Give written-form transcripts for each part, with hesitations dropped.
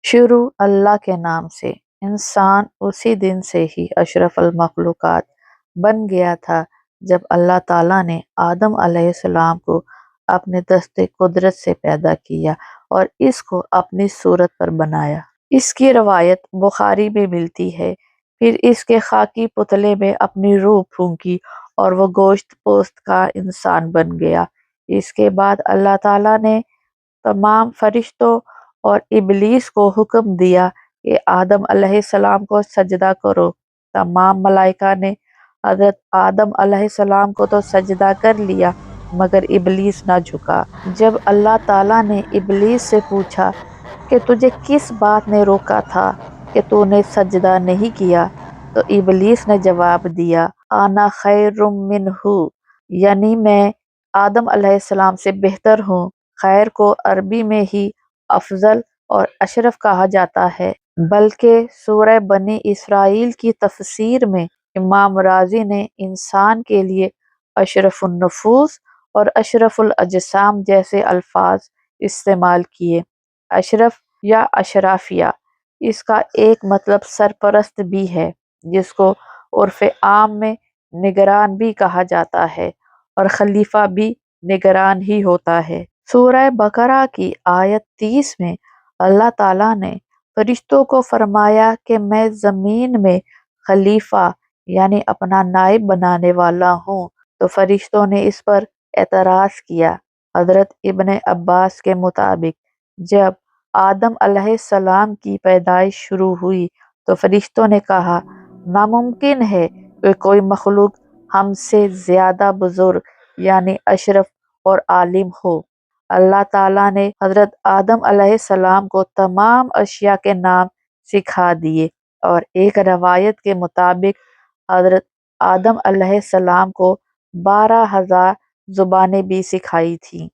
شروع اللہ کے نام سے۔ انسان اسی دن سے ہی اشرف المخلوقات بن گیا تھا جب اللہ تعالیٰ نے آدم علیہ السلام کو اپنے دست قدرت سے پیدا کیا اور اس کو اپنی صورت پر بنایا۔ اس کی روایت بخاری میں ملتی ہے۔ پھر اس کے خاکی پتلے میں اپنی روح پھونکی اور وہ گوشت پوست کا انسان بن گیا۔ اس کے بعد اللہ تعالیٰ نے تمام فرشتوں اور ابلیس کو حکم دیا کہ آدم علیہ السلام کو سجدہ کرو۔ تمام ملائکہ نے حضرت آدم علیہ السلام کو تو سجدہ کر لیا مگر ابلیس نہ جھکا۔ جب اللہ تعالیٰ نے ابلیس سے پوچھا کہ تجھے کس بات نے روکا تھا کہ تو نے سجدہ نہیں کیا، تو ابلیس نے جواب دیا، انا خیر منہ، یعنی میں آدم علیہ السلام سے بہتر ہوں۔ خیر کو عربی میں ہی افضل اور اشرف کہا جاتا ہے، بلکہ سورہ بنی اسرائیل کی تفسیر میں امام رازی نے انسان کے لیے اشرف النفوس اور اشرف الاجسام جیسے الفاظ استعمال کیے۔ اشرف یا اشرافیہ، اس کا ایک مطلب سرپرست بھی ہے، جس کو عرف عام میں نگران بھی کہا جاتا ہے، اور خلیفہ بھی نگران ہی ہوتا ہے۔ سورہ بقرہ کی آیت 30 میں اللہ تعالیٰ نے فرشتوں کو فرمایا کہ میں زمین میں خلیفہ یعنی اپنا نائب بنانے والا ہوں، تو فرشتوں نے اس پر اعتراض کیا۔ حضرت ابن عباس کے مطابق جب آدم علیہ السلام کی پیدائش شروع ہوئی تو فرشتوں نے کہا، ناممکن ہے کہ کوئی مخلوق ہم سے زیادہ بزرگ یعنی اشرف اور عالم ہو۔ اللہ تعالیٰ نے حضرت آدم علیہ السلام کو تمام اشیاء کے نام سکھا دیے، اور ایک روایت کے مطابق حضرت آدم علیہ السلام کو 12,000 زبانیں بھی سکھائی تھیں۔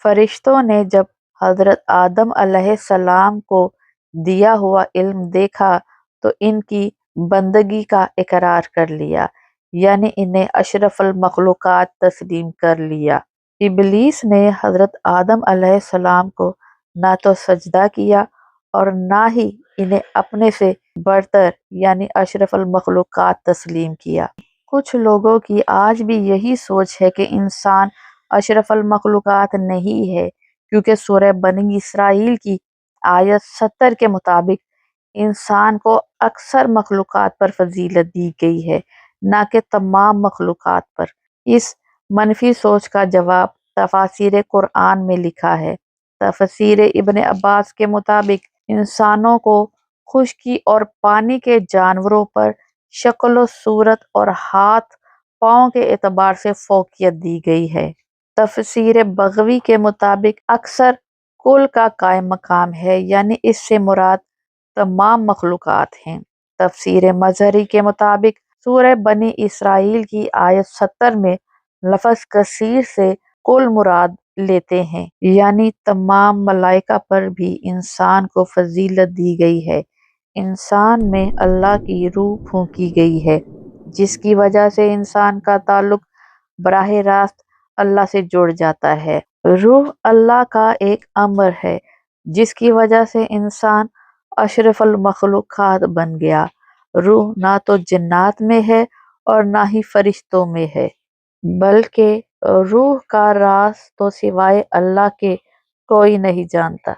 فرشتوں نے جب حضرت آدم علیہ السلام کو دیا ہوا علم دیکھا تو ان کی بندگی کا اقرار کر لیا، یعنی انہیں اشرف المخلوقات تسلیم کر لیا۔ ابلیس نے حضرت آدم علیہ السلام کو نہ تو سجدہ کیا اور نہ ہی انہیں اپنے سے برتر یعنی اشرف المخلوقات تسلیم کیا۔ کچھ لوگوں کی آج بھی یہی سوچ ہے کہ انسان اشرف المخلوقات نہیں ہے، کیونکہ سورہ بنی اسرائیل کی آیت 70 کے مطابق انسان کو اکثر مخلوقات پر فضیلت دی گئی ہے، نہ کہ تمام مخلوقات پر۔ اس منفی سوچ کا جواب تفاسیر قرآن میں لکھا ہے۔ تفسیر ابن عباس کے مطابق انسانوں کو خشکی اور پانی کے جانوروں پر شکل و صورت اور ہاتھ پاؤں کے اعتبار سے فوقیت دی گئی ہے۔ تفسیر بغوی کے مطابق اکثر کل کا قائم مقام ہے، یعنی اس سے مراد تمام مخلوقات ہیں۔ تفسیر مظہری کے مطابق سورہ بنی اسرائیل کی آیت 70 میں لفظ کثیر سے کل مراد لیتے ہیں، یعنی تمام ملائکہ پر بھی انسان کو فضیلت دی گئی ہے۔ انسان میں اللہ کی روح پھونکی گئی ہے، جس کی وجہ سے انسان کا تعلق براہ راست اللہ سے جڑ جاتا ہے۔ روح اللہ کا ایک امر ہے جس کی وجہ سے انسان اشرف المخلوقات بن گیا۔ روح نہ تو جنات میں ہے اور نہ ہی فرشتوں میں ہے، بلکہ روح کا راز تو سوائے اللہ کے کوئی نہیں جانتا۔